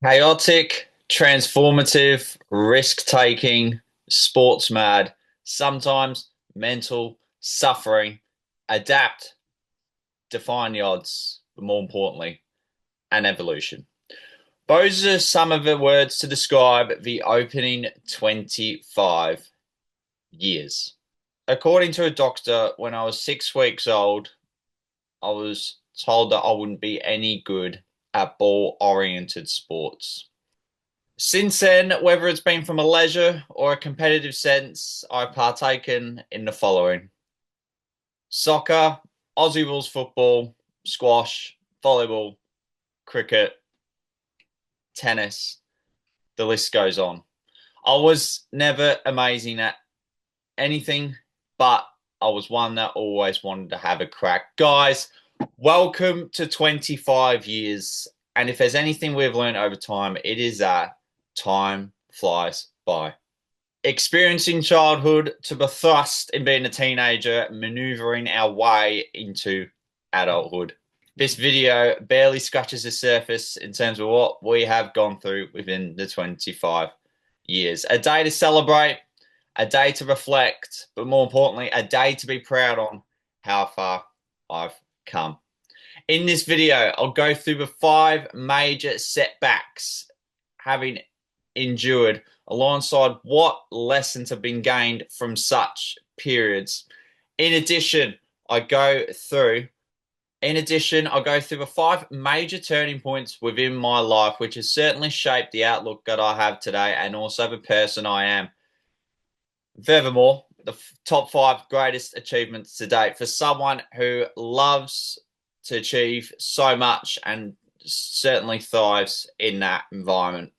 Chaotic, transformative, risk-taking, sports mad, sometimes mental, suffering, adapt, define the odds, but more importantly, an evolution. Those are some of the words to describe the opening 25 years. According to a doctor, when I was 6 weeks old, I was told that I wouldn't be any good at ball-oriented sports. Since then, whether it's been from a leisure or a competitive sense, I've partaken in the following: soccer, Aussie rules football, squash, volleyball, cricket, tennis, the list goes on. I was never amazing at anything, but I was one that always wanted to have a crack. Guys, welcome to 25 years. And if there's anything we've learned over time, it is that time flies by. Experiencing childhood to the thrust in being a teenager, maneuvering our way into adulthood. This video barely scratches the surface in terms of what we have gone through within the 25 years. A day to celebrate, a day to reflect, but more importantly, a day to be proud on how far I've come. In this video, I'll go through the 5 major setbacks having endured, alongside what lessons have been gained from such periods. In addition, I'll go through the 5 major turning points within my life, which has certainly shaped the outlook that I have today and also the person I am. Furthermore, the top 5 greatest achievements to date for someone who loves to achieve so much and certainly thrives in that environment.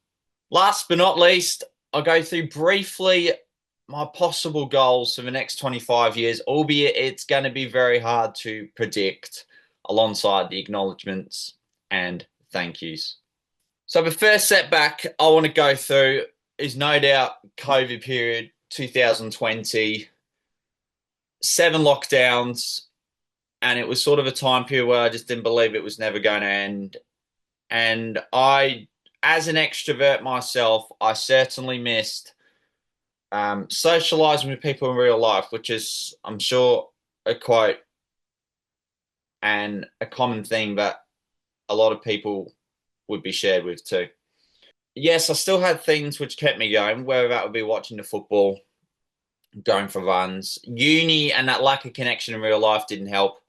Last but not least, I'll go through briefly my possible goals for the next 25 years, albeit it's going to be very hard to predict, alongside the acknowledgements and thank yous. So the first setback I want to go through is no doubt COVID period 2020, 7 lockdowns, and it was sort of a time period where I just didn't believe it was never going to end. And as an extrovert myself, I certainly missed socializing with people in real life, which is, I'm sure, a quote and a common thing that a lot of people would be shared with too. Yes, I still had things which kept me going, whether that would be watching the football, going for runs. Uni and that lack of connection in real life didn't help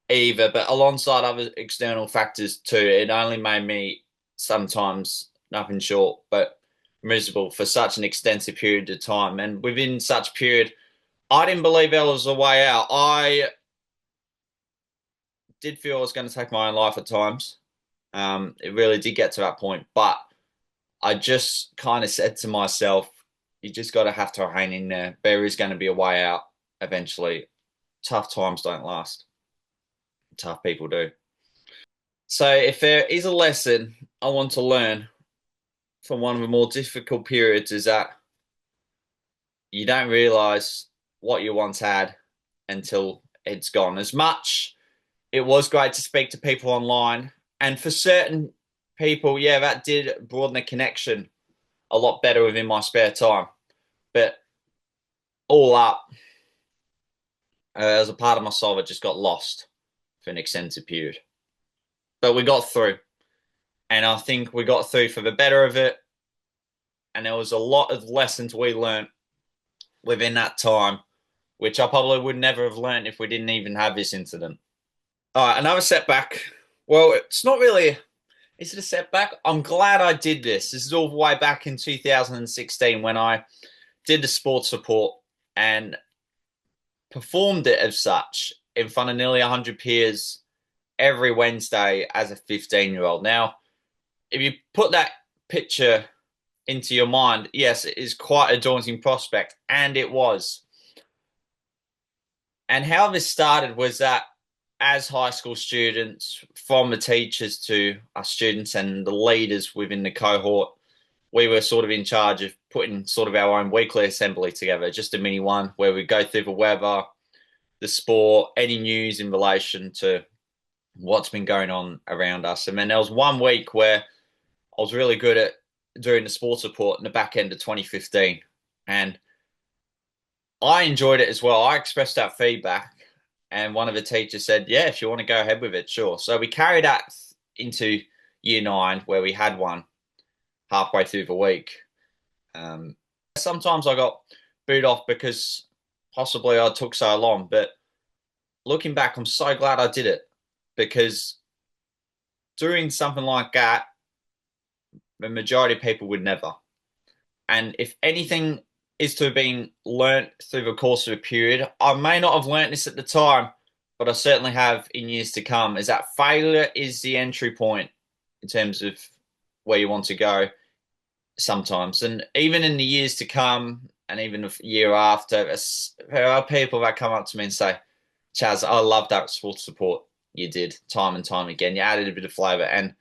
either, but alongside other external factors too, it only made me sometimes nothing short but miserable for such an extensive period of time. And within such period, I didn't believe there was a way out. I did feel I was going to take my own life at times. It really did get to that point, but I just kind of said to myself, you just got to have to hang in there. There is going to be a way out eventually. Tough times don't last. Tough people do. So if there is a lesson I want to learn from one of the more difficult periods, is that you don't realize what you once had until it's gone. As much it was great to speak to people online, and for certain people, yeah, that did broaden the connection a lot better within my spare time. But all up, as a part of my soul that just got lost for an extended period. But we got through. And I think we got through for the better of it. And there was a lot of lessons we learned within that time, which I probably would never have learned if we didn't even have this incident. All right, another setback. Well, it's not really, is it a setback? I'm glad I did this. This is all the way back in 2016 when I did the sports support and performed it as such in front of nearly 100 peers every Wednesday as a 15-year-old. Now, if you put that picture into your mind, yes, it is quite a daunting prospect, and it was. And how this started was that as high school students, from the teachers to our students and the leaders within the cohort, we were sort of in charge of putting sort of our own weekly assembly together, just a mini one where we go through the weather, the sport, any news in relation to what's been going on around us. And then there was one week where I was really good at doing the sports report in the back end of 2015. And I enjoyed it as well. I expressed that feedback, and one of the teachers said, "Yeah, if you want to go ahead with it, sure." So we carried that into year nine, where we had one halfway through the week. Sometimes I got booed off because possibly I took so long, but looking back, I'm so glad I did it, because doing something like that, the majority of people would never. And if anything is to have been learnt through the course of a period, I may not have learnt this at the time, but I certainly have in years to come, is that failure is the entry point in terms of where you want to go sometimes. And even in the years to come, and even a year after, there are people that come up to me and say, "Chaz, I love that sports support you did time and time again. You added a bit of flavour." And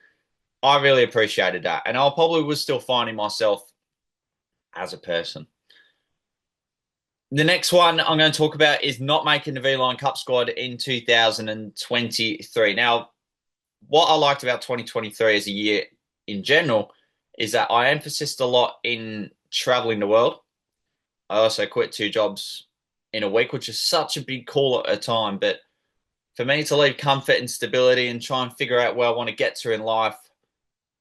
I really appreciated that. And I probably was still finding myself as a person. The next one I'm going to talk about is not making the V-Line Cup squad in 2023. Now, what I liked about 2023 as a year in general is that I emphasized a lot in traveling the world. I also quit 2 jobs in a week, which is such a big call at a time. But for me to leave comfort and stability and try and figure out where I want to get to in life,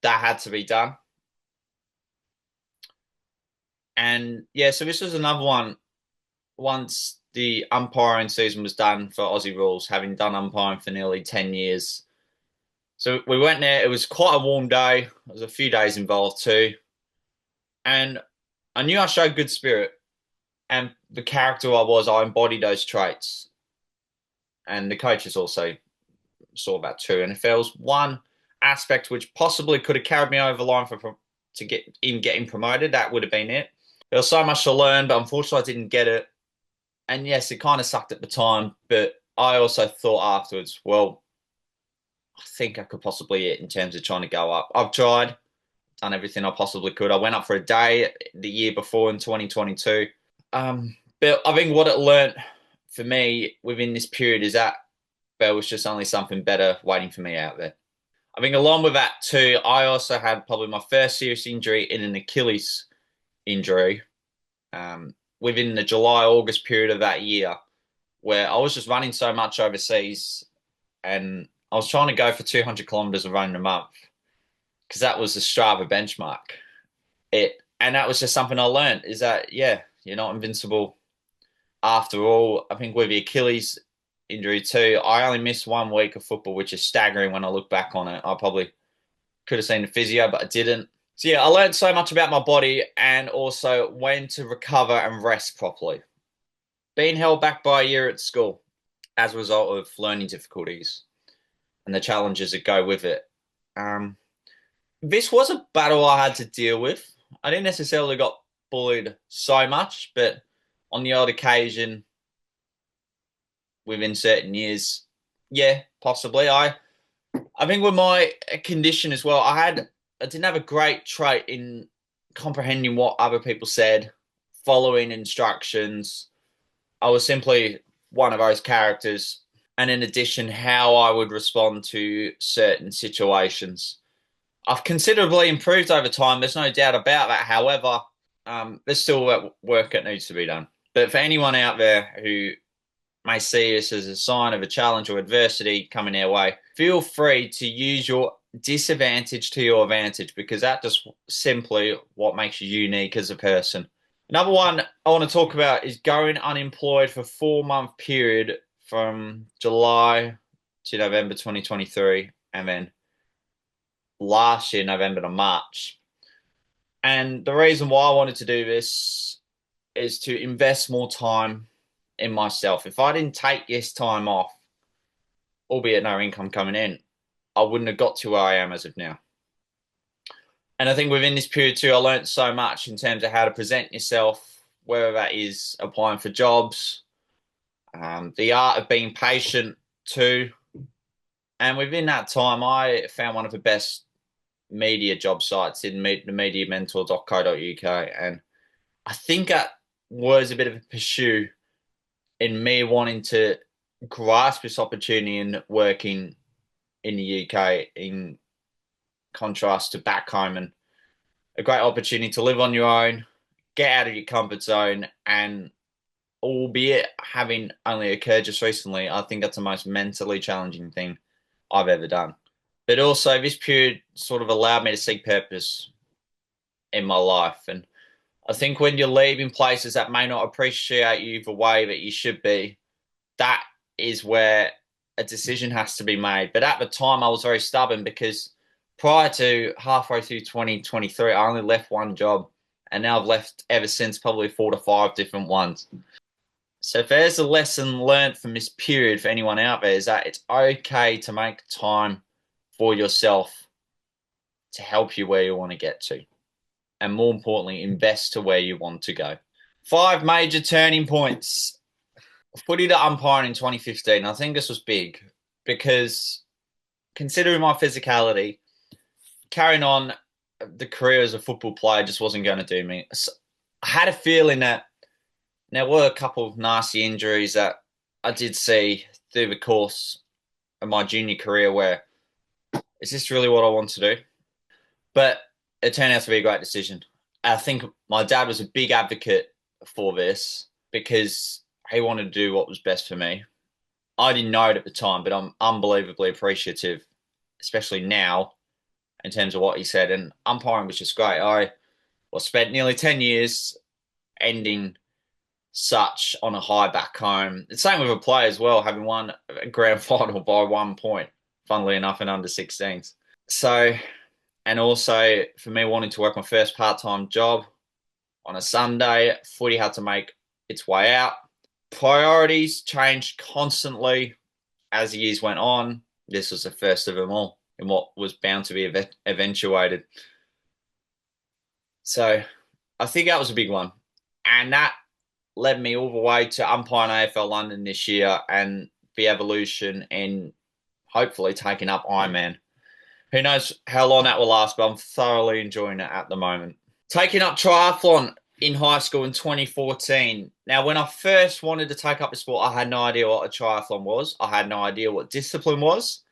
that had to be done. And yeah, so this was another one. Once the umpiring season was done for Aussie rules, having done umpiring for nearly 10 years. So we went there. It was quite a warm day. There was a few days involved too. And I knew I showed good spirit. And the character I embodied those traits. And the coaches also saw that too. And if there was one aspect which possibly could have carried me over the line to get in getting promoted, that would have been it. There was so much to learn, but unfortunately I didn't get it. And yes, it kind of sucked at the time, but I also thought afterwards, well, I think I could possibly hit in terms of trying to go up. I've tried, done everything I possibly could. I went up for a day the year before in 2022. But I think what it learned for me within this period is that there was just only something better waiting for me out there. I think along with that too, I also had probably my first serious injury in an Achilles injury. Within the July, August period of that year, where I was just running so much overseas, and I was trying to go for 200 kilometers of running a month, because that was the Strava benchmark. And that was just something I learned, is that, yeah, you're not invincible after all. I think with the Achilles injury too, I only missed 1 week of football, which is staggering when I look back on it. I probably could have seen the physio, but I didn't. So yeah, I learned so much about my body, and also when to recover and rest properly. Being held back by a year at school as a result of learning difficulties and the challenges that go with it. This was a battle I had to deal with. I didn't necessarily got bullied so much, but on the odd occasion within certain years, yeah, possibly. I think with my condition as well, I didn't have a great trait in comprehending what other people said, following instructions. I was simply one of those characters. And in addition, how I would respond to certain situations. I've considerably improved over time. There's no doubt about that. However, there's still work that needs to be done. But for anyone out there who may see this as a sign of a challenge or adversity coming their way, feel free to use your disadvantage to your advantage, because that's just simply what makes you unique as a person. Another one I want to talk about is going unemployed for a 4-month period from July to November 2023, and then last year, November to March. And the reason why I wanted to do this is to invest more time in myself. If I didn't take this time off, albeit no income coming in, I wouldn't have got to where I am as of now. And I think within this period too, I learned so much in terms of how to present yourself, whether that is applying for jobs, the art of being patient too. And within that time, I found one of the best media job sites in the mediamentor.co.uk. And I think that was a bit of a pursuit in me wanting to grasp this opportunity in working in the UK in contrast to back home, and a great opportunity to live on your own, get out of your comfort zone, and albeit having only occurred just recently, I think that's the most mentally challenging thing I've ever done. But also, this period sort of allowed me to seek purpose in my life. And I think when you're leaving places that may not appreciate you the way that you should be, that is where a decision has to be made. But at the time, I was very stubborn because prior to halfway through 2023, I only left one job. And now I've left ever since probably 4 to 5 different ones. So if there's a lesson learned from this period for anyone out there, is that it's okay to make time for yourself to help you where you want to get to. And more importantly, invest to where you want to go. 5 major turning points. Footy to umpiring in 2015. I think this was big because considering my physicality, carrying on the career as a football player just wasn't going to do me. So I had a feeling that there were a couple of nasty injuries that I did see through the course of my junior career where, is this really what I want to do? But it turned out to be a great decision. I think my dad was a big advocate for this because he wanted to do what was best for me. I didn't know it at the time, but I'm unbelievably appreciative, especially now, in terms of what he said. And umpiring was just great. I spent nearly 10 years ending such on a high back home. The same with a player as well, having won a grand final by 1 point, funnily enough, in under 16s. So, and also for me wanting to work my first part-time job on a Sunday, footy had to make its way out. Priorities changed constantly as the years went on. This was the first of them all in what was bound to be eventuated. So I think that was a big one. And that led me all the way to umpiring AFL London this year and the evolution in hopefully taking up Ironman. Who knows how long that will last, but I'm thoroughly enjoying it at the moment. Taking up triathlon in high school in 2014. Now, when I first wanted to take up the sport, I had no idea what a triathlon was. I had no idea what discipline was.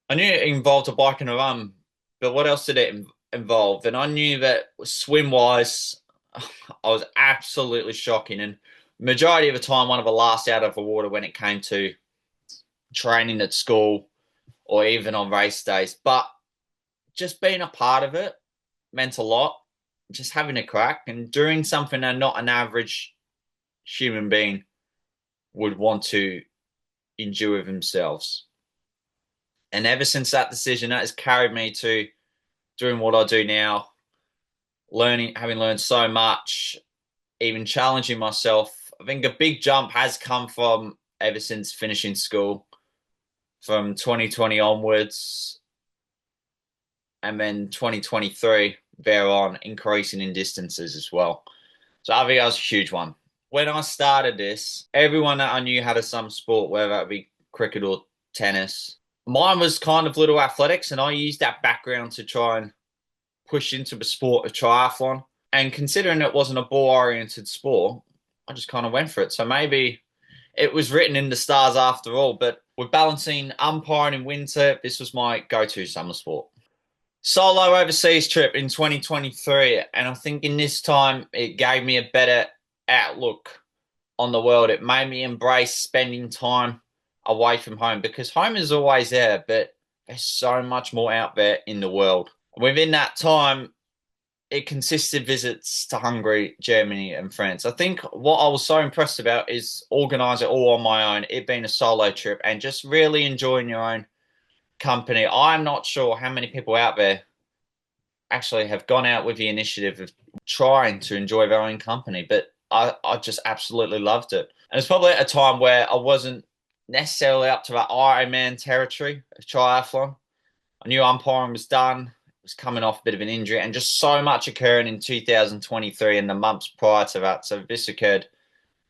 I knew it involved a bike and a run, but what else did it involve? And I knew that swim-wise, I was absolutely shocking. And majority of the time, one of the last out of the water when it came to training at school or even on race days. But just being a part of it meant a lot. Just having a crack and doing something that not an average human being would want to endure themselves. And ever since that decision, that has carried me to doing what I do now, having learned so much, even challenging myself. I think a big jump has come from ever since finishing school, from 2020 onwards, and then 2023 thereon, increasing in distances as well. So I think that was a huge one. When I started this, everyone that I knew had some sport, whether it be cricket or tennis. Mine was kind of little athletics, and I used that background to try and push into the sport of triathlon. And considering it wasn't a ball-oriented sport, I just kind of went for it. So maybe it was written in the stars after all. But with balancing umpiring in winter, this was my go-to summer sport. Solo overseas trip in 2023. And I think in this time, it gave me a better outlook on the world. It made me embrace spending time away from home, because home is always there, but there's so much more out there in the world. Within that time, it consisted of visits to Hungary, Germany, and France. I think what I was so impressed about is organising it all on my own, it being a solo trip, and just really enjoying your own company. I'm not sure how many people out there actually have gone out with the initiative of trying to enjoy their own company, but I just absolutely loved it. And it's probably at a time where I wasn't necessarily up to that Ironman territory of triathlon. I knew umpiring was done, was coming off a bit of an injury, and just so much occurring in 2023 and the months prior to that. So this occurred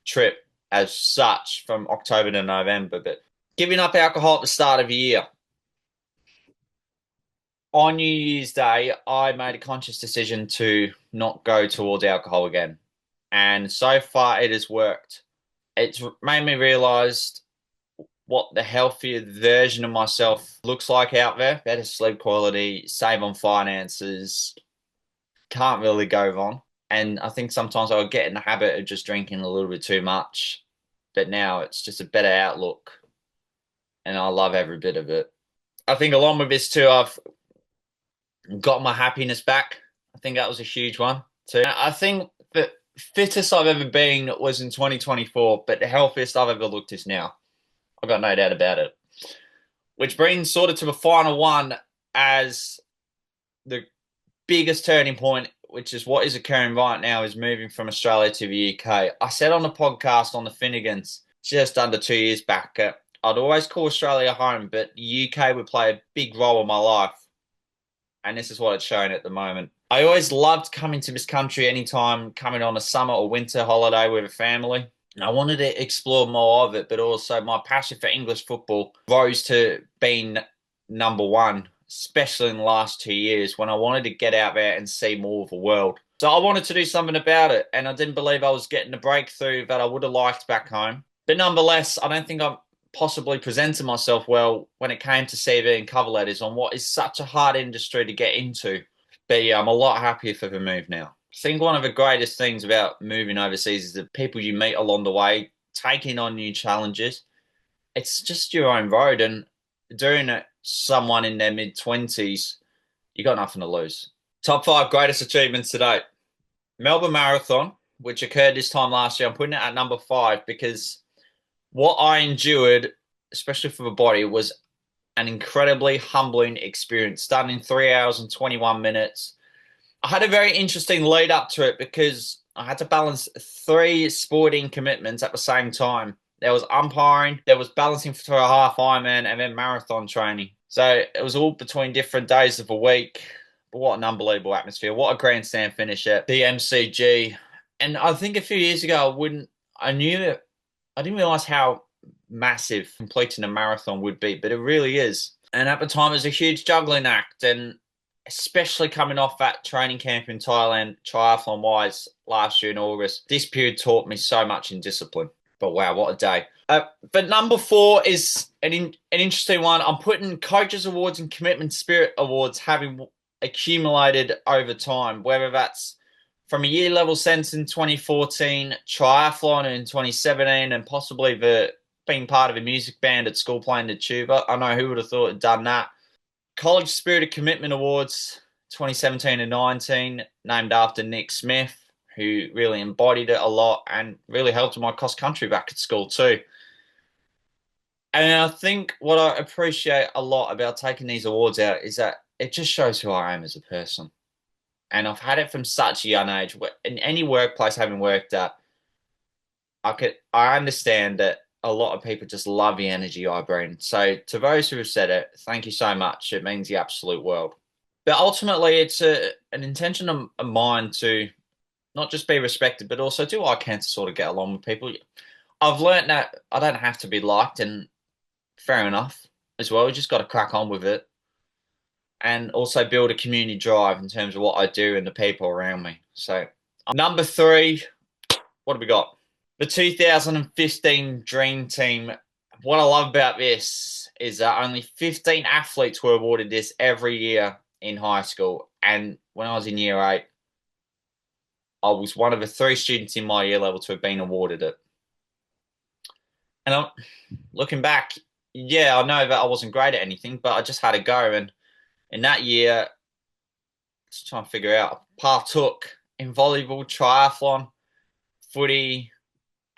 trip as such from October to November. But giving up alcohol at the start of the year. On New Year's Day, I made a conscious decision to not go towards alcohol again. And so far it has worked. It's made me realise what the healthier version of myself looks like out there. Better sleep quality, save on finances, can't really go wrong. And I think sometimes I would get in the habit of just drinking a little bit too much. But now it's just a better outlook. And I love every bit of it. I think along with this too, I've got my happiness back. I think that was a huge one too. I think the fittest I've ever been was in 2024, but the healthiest I've ever looked is now. I've got no doubt about it. Which brings sort of to the final one as the biggest turning point, which is what is occurring right now, is moving from Australia to the UK. I said on the podcast on the Finnegans just under 2 years back, I'd always call Australia home, but the UK would play a big role in my life. And this is what it's showing at the moment. I always loved coming to this country anytime coming on a summer or winter holiday with a family. And I wanted to explore more of it, but also my passion for English football rose to being number one, especially in the last 2 years when I wanted to get out there and see more of the world. So I wanted to do something about it, and I didn't believe I was getting the breakthrough that I would have liked back home. But nonetheless, I don't think I'm possibly presented myself well when it came to CV and cover letters on what is such a hard industry to get into. But yeah, I'm a lot happier for the move now. I think one of the greatest things about moving overseas is the people you meet along the way, taking on new challenges. It's just your own road, and doing it someone in their mid-20s, you got nothing to lose. Top 5 greatest achievements to date. Melbourne Marathon, which occurred this time last year. I'm putting it at number 5 because what I endured, especially for the body, was an incredibly humbling experience, done in 3 hours and 21 minutes. I had a very interesting lead up to it because I had to balance 3 sporting commitments at the same time. There was umpiring, there was balancing for a half Ironman, and then marathon training. So it was all between different days of the week. But what an unbelievable atmosphere. What a grandstand finish at the MCG. And I think a few years ago, I didn't realize how massive completing a marathon would be, but it really is. And at the time, it was a huge juggling act, and especially coming off that training camp in Thailand, triathlon-wise, last year in August, this period taught me so much in discipline. But wow, what a day. But number 4 is an interesting one. I'm putting Coaches Awards and Commitment Spirit Awards having accumulated over time, whether that's from a year level sense in 2014, triathlon in 2017, and possibly being part of a music band at school playing the tuba. I know who would have thought had done that. College Spirit of Commitment Awards 2017 and 19, named after Nick Smith, who really embodied it a lot and really helped in my cross country back at school too. And I think what I appreciate a lot about taking these awards out is that it just shows who I am as a person. And I've had it from such a young age. In any workplace having worked at, I understand that a lot of people just love the energy I bring. So to those who have said it, thank you so much. It means the absolute world. But ultimately, it's an intention of mine to not just be respected, but also do what I can to sort of get along with people. I've learned that I don't have to be liked, and fair enough as well. You just got to crack on with it. And also build a community drive in terms of what I do and the people around me. So number 3, what have we got? The 2015 Dream Team. What I love about this is that only 15 athletes were awarded this every year in high school. And when I was in year 8, I was one of the 3 students in my year level to have been awarded it. And I'm looking back, yeah, I know that I wasn't great at anything, but I just had to go. And in that year, just trying to figure out, partook in volleyball, triathlon, footy,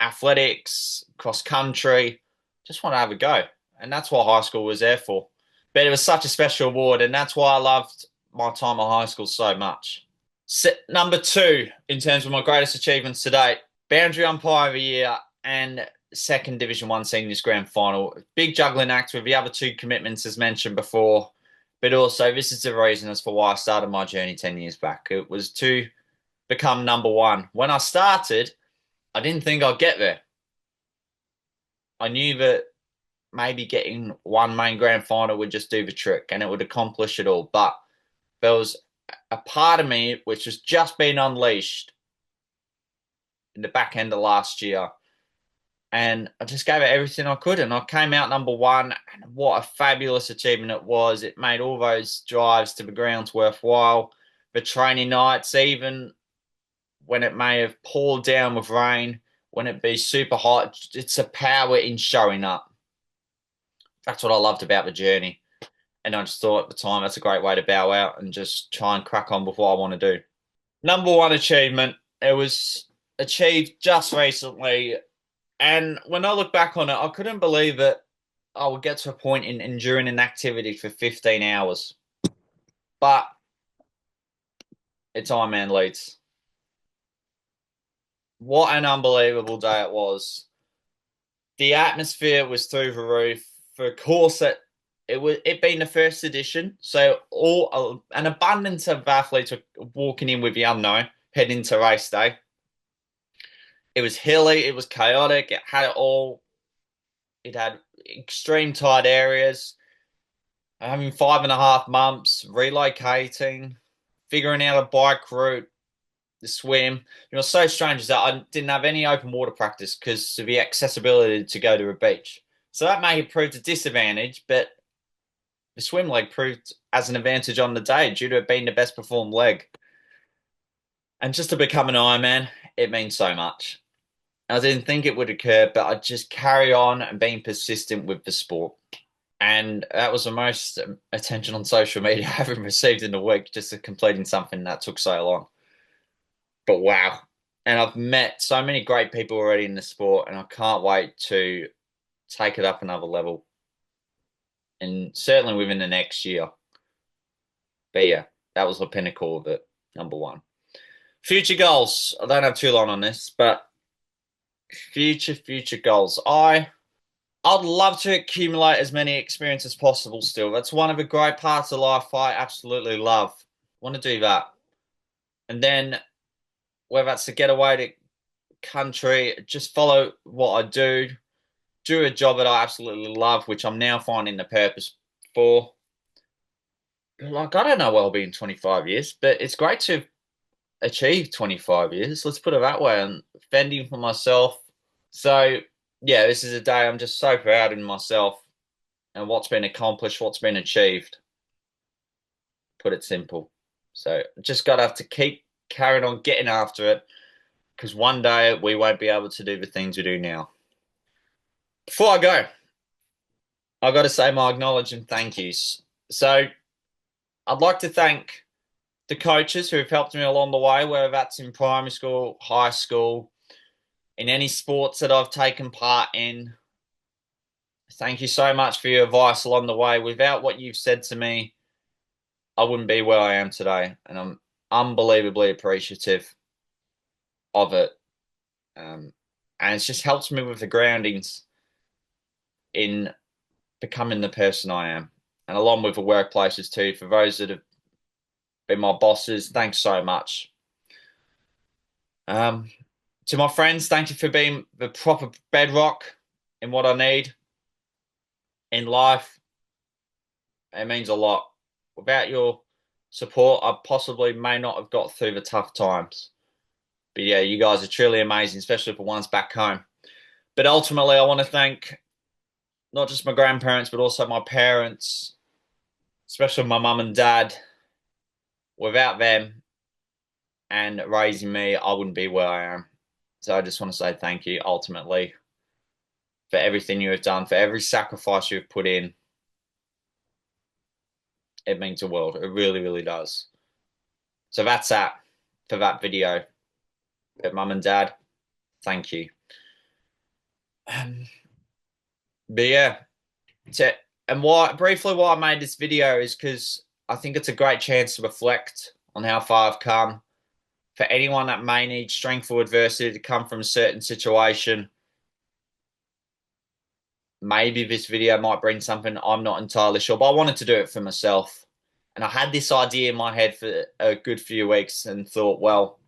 athletics, cross country. Just want to have a go. And that's what high school was there for. But it was such a special award, and that's why I loved my time at high school so much. Number 2, in terms of my greatest achievements to date, boundary umpire of the year and second Division 1 seniors grand final. Big juggling act with the other 2 commitments as mentioned before. But also, this is the reason as for why I started my journey 10 years back. It was to become number 1. When I started, I didn't think I'd get there. I knew that maybe getting 1 main grand final would just do the trick and it would accomplish it all. But there was a part of me which was just being unleashed in the back end of last year. and I just gave it everything I could, and I came out number one. And what a fabulous achievement it was! It made all those drives to the grounds worthwhile. The training nights, even when it may have poured down with rain, when it be super hot, it's a power in showing up. That's what I loved about the journey. And I just thought at the time that's a great way to bow out and just try and crack on with what I want to do. Number one achievement, it was achieved just recently. And when I look back on it, I couldn't believe that I would get to a point in enduring an activity for 15 hours. But it's Ironman Leeds. What an unbelievable day it was. The atmosphere was through the roof. For a course that it being the first edition, so all an abundance of athletes were walking in with the unknown, heading into race day. It was hilly, it was chaotic, it had it all. It had extreme tight areas. Having 5.5 months, relocating, figuring out a bike route, the swim. It was so strange that I didn't have any open water practice because of the accessibility to go to a beach. So that may have proved a disadvantage, but the swim leg proved as an advantage on the day due to it being the best performed leg. And just to become an Ironman, it means so much. I didn't think it would occur, but I just carry on and being persistent with the sport. And that was the most attention on social media I haven't received in a week, just to completing something that took so long. But wow. And I've met so many great people already in the sport, and I can't wait to take it up another level. And certainly within the next year. But yeah, that was the pinnacle of it, number one. Future goals. I don't have too long on this, but future goals. I'd love to accumulate as many experiences as possible still. That's one of the great parts of life I absolutely love. Want to do that. And then whether that's to get away to country, just follow what I do a job that I absolutely love, which I'm now finding the purpose for. Like, I don't know where I'll be in 25 years, but it's great to achieve 25 years. Let's put it that way. And fending for myself. So, yeah, this is a day I'm just so proud in myself and what's been accomplished, what's been achieved. Put it simple. So, just got to have to keep carrying on getting after it because one day we won't be able to do the things we do now. Before I go, I've got to say my acknowledgement thank yous. So, I'd like to thank the coaches who have helped me along the way, whether that's in primary school, high school, in any sports that I've taken part in. Thank you so much for your advice along the way. Without what you've said to me, I wouldn't be where I am today. And I'm unbelievably appreciative of it. And it's just helped me with the groundings in becoming the person I am. And along with the workplaces too, for those that have been my bosses, thanks so much. To my friends, thank you for being the proper bedrock in what I need in life. It means a lot. Without your support, I possibly may not have got through the tough times. But yeah, you guys are truly amazing, especially for ones back home. But ultimately, I want to thank not just my grandparents, but also my parents, especially my mum and dad. Without them and raising me, I wouldn't be where I am. So I just want to say thank you, ultimately, for everything you have done, for every sacrifice you've put in. It means the world. It really, really does. So that's that for that video. But mum and dad, thank you. But yeah, and briefly why I made this video is because I think it's a great chance to reflect on how far I've come. For anyone that may need strength or adversity to come from a certain situation, maybe this video might bring something. I'm not entirely sure, but I wanted to do it for myself. And I had this idea in my head for a good few weeks and thought, well,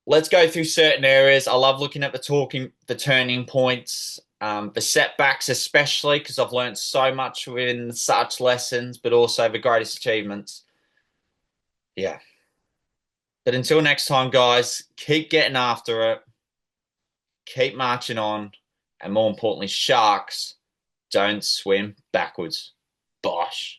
let's go through certain areas. I love looking at the turning points, the setbacks, especially because I've learned so much within such lessons, but also the greatest achievements. Yeah. But until next time, guys, keep getting after it. keep marching on, and more importantly, sharks don't swim backwards. Bosh.